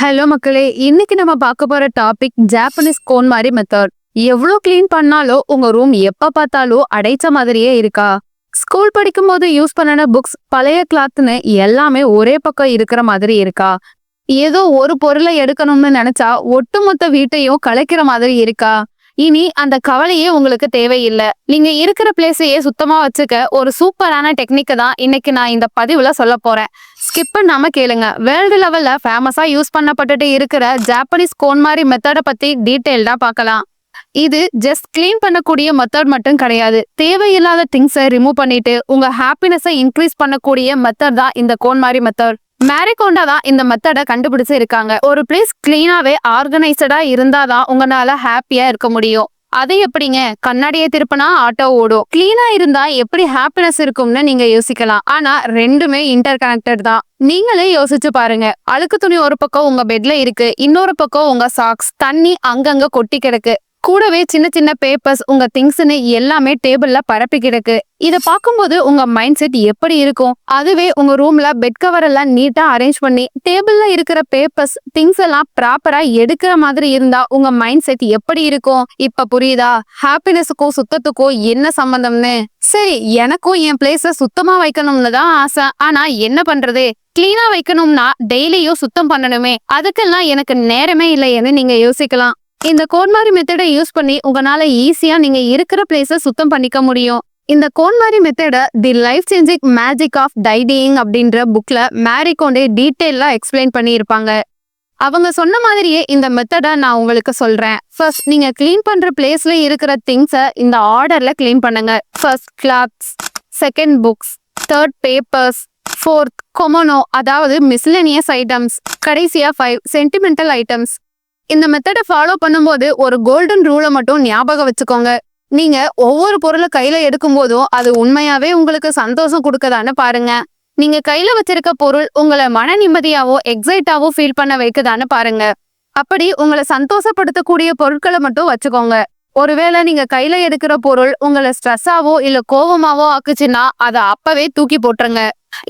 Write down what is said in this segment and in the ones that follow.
Hello மக்களே, இன்னைக்கு நம்ம பார்க்க போற டாபிக் ஜாப்பனீஸ் கோன் மாதிரி மெத்தட். எவ்வளோ கிளீன் பண்ணாலும் உங்க ரூம் எப்ப பார்த்தாலும் அடைச்ச மாதிரியே இருக்கா? ஸ்கூல் படிக்கும் போது யூஸ் பண்ணன புக்ஸ், பழைய கிளாத்னு எல்லாமே ஒரே பக்கம் இருக்கிற மாதிரி இருக்கா? ஏதோ ஒரு பொருளை எடுக்கணும்னு நினைச்சா ஒட்டுமொத்த வீட்டையும் கலைக்கிற மாதிரி இருக்கா? இனி அந்த கவலையே உங்களுக்கு தேவையில்லை. நீங்க இருக்கிற பிளேஸையே சுத்தமா வச்சுக்க ஒரு சூப்பரான டெக்னிக் தான் இன்னைக்கு நான் இந்த பதிவுல சொல்ல போறேன். ஸ்கிப் பண்ணாம கேளுங்க. வேர்ல்டு லெவல்ல ஃபேமஸா யூஸ் பண்ணப்பட்டுட்டு இருக்கிற ஜாப்பனீஸ் கோன்மாரி மெத்தடை பத்தி டீட்டெயில்டா பார்க்கலாம். இது ஜஸ்ட் கிளீன் பண்ணக்கூடிய மெத்தட் மட்டும் கிடையாது. தேவையில்லாத திங்ஸை ரிமூவ் பண்ணிட்டு உங்க ஹாப்பினஸை இன்க்ரீஸ் பண்ணக்கூடிய மெத்தட் தான் இந்த கோன்மாரி மெத்தட். மேரிகோண்டா தான் இந்த மெத்தடை கண்டுபிடிச்சு இருக்காங்க. ஒரு பிளேஸ் கிளீனாவே ஆர்கனைஸ்டா இருந்தாதான் உங்களால ஹாப்பியா இருக்க முடியும். அது எப்படிங்க? கண்ணாடியை திருப்பினா ஆட்டோ ஓடும். கிளீனா இருந்தா எப்படி ஹாப்பினஸ் இருக்கும்னு நீங்க யோசிக்கலாம். ஆனா ரெண்டுமே இன்டர் கனெக்டட் தான். நீங்களே யோசிச்சு பாருங்க. அழுக்கு துணி ஒரு பக்கம் உங்க பெட்ல இருக்கு, இன்னொரு பக்கம் உங்க சாக்ஸ், தண்ணி அங்கங்க கொட்டி கிடக்கு. கூடவே சின்ன சின்ன பேப்பர்ஸ், உங்க திங்ஸ்னு எல்லாமே டேபிள்ல பரப்பி கிடக்கு. இத பார்க்கும்போது உங்க மைண்ட் செட் எப்படி இருக்கும்? அதுவே உங்க ரூம்ல பெட் கவர் எல்லாம் நீட்டா அரேஞ்ச் பண்ணி டேபிள்ல இருக்கிற பேப்பர்ஸ், திங்ஸ் எல்லாம் ப்ராப்பரா எடுக்கிற மாதிரி இருந்தா உங்க மைண்ட் செட் எப்படி இருக்கும்? இப்ப புரியுதா ஹாப்பினஸுக்கும் சுத்தத்துக்கும் என்ன சம்பந்தம்னு? சரி, எனக்கும் என் பிளேஸ சுத்தமா வைக்கணும்னு தான் ஆசை. ஆனா என்ன பண்றது? கிளீனா வைக்கணும்னா டெய்லியும் சுத்தம் பண்ணணுமே, அதுக்கெல்லாம் எனக்கு நேரமே இல்லையேன்னு நீங்க யோசிக்கலாம். இந்த கோன்மாரி மெத்தடை யூஸ் பண்ணி உங்களால ஈஸியா நீங்க இருக்கிற பிளேஸ சுத்தம் பண்ணிக்க முடியும். இந்த கோன்மாரி மெத்தட the life changing magic of tidying அப்படின்ற புக்ல மேரிகோண்டே டீட்டெயிலா எக்ஸ்பிளைன் பண்ணி இருப்பாங்க. அவங்க சொன்ன மாதிரியே இந்த மெத்தடை நான் உங்களுக்கு சொல்றேன். ஃபர்ஸ்ட், நீங்க கிளீன் பண்ற பிளேஸ்ல இருக்கிற திங்ஸை இந்த ஆர்டர்ல கிளீன் பண்ணுங்க. First clothes, second books, third papers, fourth கொமோனோ அதாவது மிஸ்லெனியஸ் ஐட்டம்ஸ், கடைசியா 5 சென்டிமெண்டல் ஐட்டம்ஸ். இந்த மெத்தடை ஃபாலோ பண்ணும்போது ஒரு கோல்டன் ரூலை மட்டும் ஞாபகம் வச்சுக்கோங்க. நீங்க ஒவ்வொரு பொருளை கையில எடுக்கும் போதும் அது உண்மையாவே உங்களுக்கு சந்தோஷம் கொடுக்கதான்னு பாருங்க. நீங்க கையில வச்சிருக்க பொருள் உங்களை மன நிம்மதியாவோ எக்ஸைட்டாவோ ஃபீல் பண்ண வைக்குதான்னு பாருங்க. அப்படி உங்களை சந்தோஷப்படுத்தக்கூடிய பொருட்களை மட்டும் வச்சுக்கோங்க. ஒருவேளை நீங்க கையில எடுக்கிற பொருள் உங்களை ஸ்ட்ரெஸ்ஸாவோ இல்ல கோவமாவோ ஆக்குச்சுன்னா அதை அப்பவே தூக்கி போட்டுருங்க.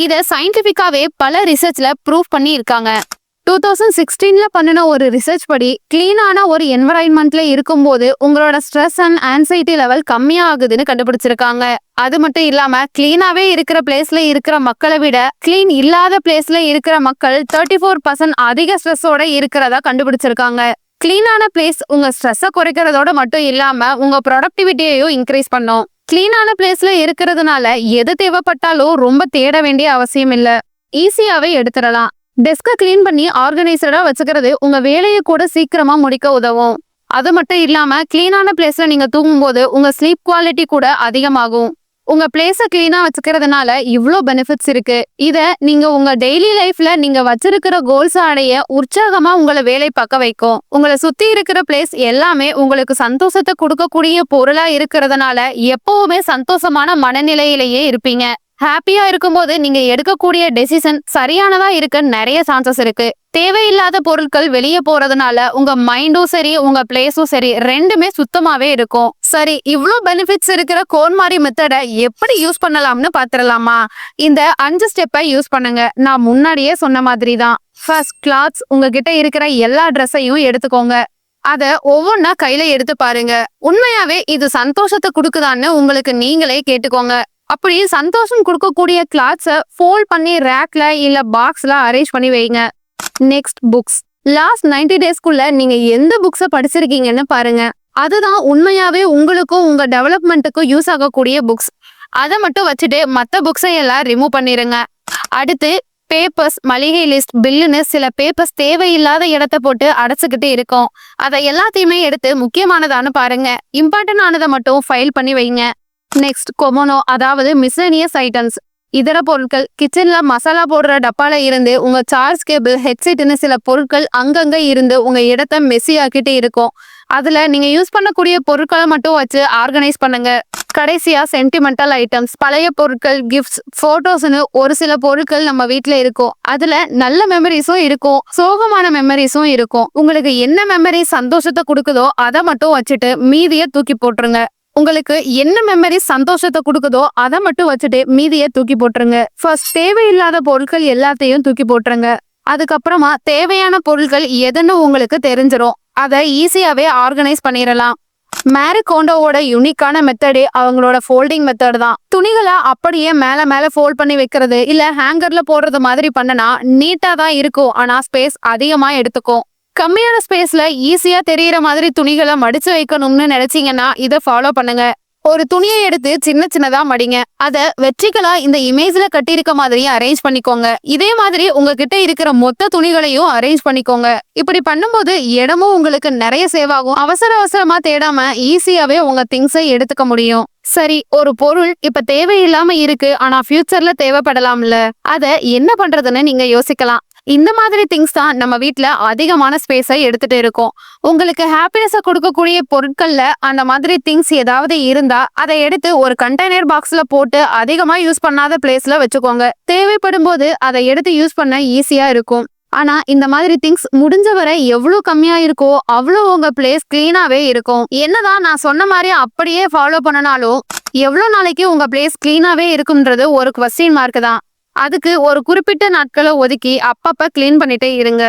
இதை சயின்டிபிக்காவே பல ரிசர்ச்ல ப்ரூவ் பண்ணி இருக்காங்க. 2016ல பண்ணின ஒரு ரிசர்ச் படி கிளீனான ஒரு என்வரான்மெண்ட்ல இருக்கும்போது உங்களோட ஸ்ட்ரெஸ் அண்ட் ஆன்சைட்டி லெவல் கம்மியா ஆகுதுன்னு கண்டுபிடிச்சிருக்காங்க. அது மட்டும் இல்லாம கிளீனாவே இருக்கிற பிளேஸ்ல இருக்கிற மக்களை விட கிளீன் இல்லாத பிளேஸ்ல இருக்கிற மக்கள் 34% அதிக ஸ்ட்ரெஸ்ஸோட இருக்கிறதா கண்டுபிடிச்சிருக்காங்க. கிளீனான பிளேஸ் உங்க ஸ்ட்ரெஸ்ஸை குறைக்கிறதோட மட்டும் இல்லாம உங்க ப்ரொடக்டிவிட்டியையும் இன்க்ரீஸ் பண்ணும். கிளீனான பிளேஸ்ல இருக்கிறதுனால எது தேவைப்பட்டாலும் ரொம்ப தேட வேண்டிய அவசியம் இல்ல, ஈஸியாவே எடுத்துடலாம். டெஸ்கை கிளீன் பண்ணி ஆர்கனைசடா வச்சுக்கிறது உங்க வேலையை கூட சீக்கிரமா முடிக்க உதவும். அது மட்டும் இல்லாம கிளீனான பிளேஸ்ல நீங்க தூங்கும்போது உங்க ஸ்லீப் குவாலிட்டி கூட அதிகமாகும். உங்க பிளேஸை கிளீனா வச்சுக்கிறதுனால இவ்வளோ பெனிஃபிட்ஸ் இருக்கு. இத நீங்க உங்க டெய்லி லைஃப்ல நீங்க வச்சிருக்கிற கோல்ஸ் அடைய உற்சாகமா உங்களை வேலை பார்க்க வைக்கும். உங்களை சுத்தி இருக்கிற பிளேஸ் எல்லாமே உங்களுக்கு சந்தோஷத்தை கொடுக்கக்கூடிய பொருளா இருக்கிறதுனால எப்பவுமே சந்தோஷமான மனநிலையிலேயே இருப்பீங்க. ஹாப்பியா இருக்கும்போது நீங்க எடுக்கக்கூடிய டெசிஷன் சரியானதா இருக்க நிறைய சான்சஸ் இருக்கு. தேவையில்லாத பொருட்கள் வெளியே போறதுனால உங்க மைண்டும் சரி உங்க பிளேஸும் சரி ரெண்டுமே சுத்தமாவே இருக்கும். சரி, இவ்வளோ பெனிஃபிட்ஸ் இருக்கிற கோன்மாரி மெத்தடை எப்படி யூஸ் பண்ணலாம்னு பாத்துடலாமா? இந்த 5 ஸ்டெப்பை யூஸ் பண்ணுங்க. நான் முன்னாடியே சொன்ன மாதிரி தான். ஃபர்ஸ்ட், கிளாத்ஸ், உங்ககிட்ட இருக்கிற எல்லா ட்ரெஸ்ஸையும் எடுத்துக்கோங்க. அத ஒவ்வொன்னா கையில எடுத்து பாருங்க. உண்மையாவே இது சந்தோஷத்தை கொடுக்குதான்னு உங்களுக்கு நீங்களே கேட்டுக்கோங்க. அப்படி சந்தோஷம் கொடுக்கக்கூடிய கிளாத்ஸை ஃபோல்ட் பண்ணி ரேக்ல இல்ல பாக்ஸ்ல அரேஞ்ச் பண்ணி வைங்க. Next, books. லாஸ்ட் 90 டேஸ்க்குள்ள நீங்க எந்த புக்ஸை படிச்சிருக்கீங்கன்னு பாருங்க. அதுதான் உண்மையாவே உங்களுக்கும் உங்க டெவலப்மெண்ட்டுக்கும் யூஸ் ஆகக்கூடிய புக்ஸ். அதை மட்டும் வச்சுட்டு மற்ற புக்ஸை எல்லாம் ரிமூவ் பண்ணிருங்க. அடுத்து, பேப்பர்ஸ், மளிகை லிஸ்ட், பில்லுன்னு சில பேப்பர்ஸ் தேவையில்லாத இடத்த போட்டு அடைச்சுக்கிட்டு இருக்கும். அதை எல்லாத்தையுமே எடுத்து முக்கியமானதான்னு பாருங்க. இம்பார்ட்டன்ட் ஆனதை மட்டும் ஃபைல் பண்ணி வைங்க. நெக்ஸ்ட், கொமோனோ அதாவது மிஸ்லெனியஸ் ஐட்டம்ஸ். இதர பொருட்கள், கிச்சன்ல மசாலா போடுற டப்பால இருந்து உங்க சார்ஜ் கேபிள், ஹெட்செட்னு சில பொருட்கள் அங்கங்க இருந்து உங்க இடத்த மெஸ்ஸி ஆக்கிட்டு இருக்கும். அதுல நீங்க யூஸ் பண்ணக்கூடிய பொருட்களை மட்டும் வச்சு ஆர்கனைஸ் பண்ணுங்க. கடைசியா, சென்டிமெண்டல் ஐட்டம்ஸ், பழைய பொருட்கள், கிஃப்ட்ஸ், போட்டோஸ்னு ஒரு சில பொருட்கள் நம்ம வீட்டுல இருக்கும். அதுல நல்ல மெமரிஸும் இருக்கும், சோகமான மெமரிஸும் இருக்கும். உங்களுக்கு என்ன மெமரி சந்தோஷத்தை கொடுக்குதோ அதை மட்டும் வச்சுட்டு மீதியை தூக்கி போட்டுருங்க. உங்களுக்கு என்ன மெமரி சந்தோஷத்தை கொடுக்குதோ அதை மட்டும் வச்சுட்டு மீதியை தூக்கி போட்டுருங்க. ஃபர்ஸ்ட், தேவையில்லாத பொருட்கள் எல்லாத்தையும் தூக்கி போட்டுருங்க. அதுக்கப்புறமா தேவையான பொருட்கள் எதுன்னு உங்களுக்கு தெரிஞ்சிரும். அதை ஈஸியாவே ஆர்கனைஸ் பண்ணிடலாம். மேரி கோண்டோவோட யூனிக்கான மெத்தடே அவங்களோட ஃபோல்டிங் மெத்தட் தான். துணிகளை அப்படியே மேல மேல ஃபோல்ட் பண்ணி வைக்கிறது இல்ல ஹேங்கர்ல போடுறது மாதிரி பண்ணனா நீட்டா தான் இருக்கும், ஆனா ஸ்பேஸ் அதிகமா எடுத்துக்கும். கம்மியான ஸ்பேஸ்ல ஈஸியா தெரியற மாதிரி துணிகளை மடிச்சு வைக்கணும்னு நினைச்சீங்கன்னா இதை ஃபாலோ பண்ணுங்க. ஒரு துணியை எடுத்து சின்ன சின்னதா மடிங்க. அத வெர்டிகலா இந்த இமேஜ்ல கட்டியிருக்க மாதிரி அரேஞ்ச் பண்ணிக்கோங்க. இதே மாதிரி உங்ககிட்ட இருக்கிற மொத்த துணிகளையும் அரேஞ்ச் பண்ணிக்கோங்க. இப்படி பண்ணும்போது இடமும் உங்களுக்கு நிறைய சேவ் ஆகும். அவசர அவசரமா தேடாம ஈஸியாவே உங்க திங்ஸை எடுத்துக்க முடியும். சரி, ஒரு பொருள் இப்ப தேவையில்லாம இருக்கு, ஆனா ஃபியூச்சர்ல தேவைப்படலாம்ல, அத என்ன பண்றதுன்னு நீங்க யோசிக்கலாம். இந்த மாதிரி திங்ஸ் தான் நம்ம வீட்ல அதிகமான ஸ்பேஸை எடுத்துட்டு இருக்கோம். உங்களுக்கு ஹாப்பினஸை கொடுக்கக்கூடிய பொருட்கள்ல அந்த மாதிரி திங்ஸ் ஏதாவது இருந்தா அதை எடுத்து ஒரு கண்டெய்னர் பாக்ஸ்ல போட்டு அதிகமா யூஸ் பண்ணாத பிளேஸ்ல வச்சுக்கோங்க. தேவைப்படும் போது அதை எடுத்து யூஸ் பண்ண ஈஸியா இருக்கும். ஆனா இந்த மாதிரி திங்ஸ் முடிஞ்ச வரை எவ்வளவு கம்மியா இருக்கோ அவ்வளவு உங்க பிளேஸ் கிளீனாவே இருக்கும். என்னதான் நான் சொன்ன மாதிரி அப்படியே ஃபாலோ பண்ணனாலும் எவ்வளவு நாளைக்கு உங்க பிளேஸ் கிளீனாவே இருக்கும்ன்றது ஒரு குவெஸ்டின் மார்க் தான். அதுக்கு ஒரு குறிப்பிட்ட நாட்களை ஒதுக்கி அப்பப்ப கிளீன் பண்ணிட்டே இருங்க.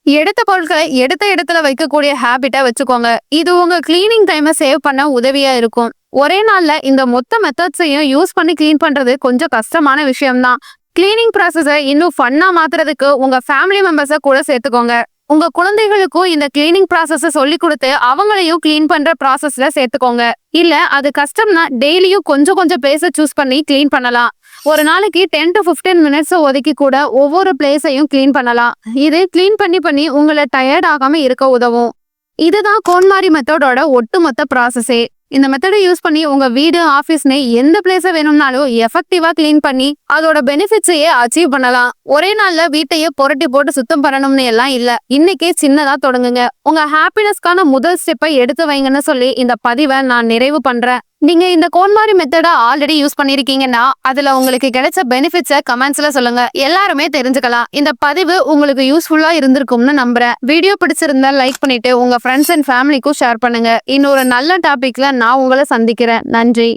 எடுத்த பொருட்களை எடுத்த இடத்துல வைக்கக்கூடிய ஹேபிட்டை வச்சுக்கோங்க. இது உங்க கிளீனிங் டைமை சேவ் பண்ண உதவியா இருக்கும். ஒரே நாள்ல இந்த மொத்த மெத்தட்ஸையும் யூஸ் பண்ணி கிளீன் பண்றது கொஞ்சம் கஷ்டமான விஷயம்தான். கிளீனிங் ப்ராசஸை இன்னும் ஃபன்னா மாத்துறதுக்கு உங்க ஃபேமிலி மெம்பர்ஸை கூட சேர்த்துக்கோங்க. உங்க குழந்தைகளுக்கும் இந்த கிளீனிங் ப்ராசஸை சொல்லி கொடுத்து அவங்களையும் கிளீன் பண்ற ப்ராசஸ்ல சேர்த்துக்கோங்க. இல்ல அது கஷ்டம்னா டெய்லியும் கொஞ்சம் கொஞ்சம் பிளேஸை சூஸ் பண்ணி கிளீன் பண்ணலாம். ஒரு நாளைக்கு 10 to 15 மினிட்ஸ் ஒதுக்கி கூட ஒவ்வொரு பிளேஸையும் கிளீன் பண்ணலாம். இது கிளீன் பண்ணி பண்ணி உங்களை டயர்ட் ஆகாம இருக்க உதவும். இதுதான் கோன்மாரி மெத்தடோட ஒட்டுமொத்த ப்ராசஸே. இந்த மெத்தடை யூஸ் பண்ணி உங்க வீடு, ஆபீஸ்னு எந்த பிளேஸை வேணும்னாலும் எஃபெக்டிவா கிளீன் பண்ணி அதோட பெனிஃபிட்ஸையே அச்சீவ் பண்ணலாம். ஒரே நாள்ல வீட்டையே புரட்டி போட்டு சுத்தம் பண்ணணும்னு எல்லாம் இல்ல. இன்னைக்கே சின்னதா தொடங்குங்க. உங்க ஹாப்பினஸ்க்கான முதல் ஸ்டெப்பை எடுத்து வைங்கன்னு சொல்லி இந்த பதிவை நான் நிறைவு பண்றேன். நீங்க இந்த கோன்மாரி மெத்தடை ஆல்ரெடி யூஸ் பண்ணிருக்கீங்கன்னா அதுல உங்களுக்கு கிடைச்ச பெனிஃபிட்ஸை கமெண்ட்ஸ்ல சொல்லுங்க. எல்லாருமே தெரிஞ்சுக்கலாம். இந்த பதிவு உங்களுக்கு யூஸ்ஃபுல்லா இருந்திருக்கும்னு நம்புறேன். வீடியோ பிடிச்சிருந்தா லைக் பண்ணிட்டு உங்க ஃப்ரெண்ட்ஸ் அண்ட் ஃபேமிலிக்கும் ஷேர் பண்ணுங்க. இன்னொரு நல்ல டாபிக்ல நான் உங்களை சந்திக்கிறேன். நன்றி.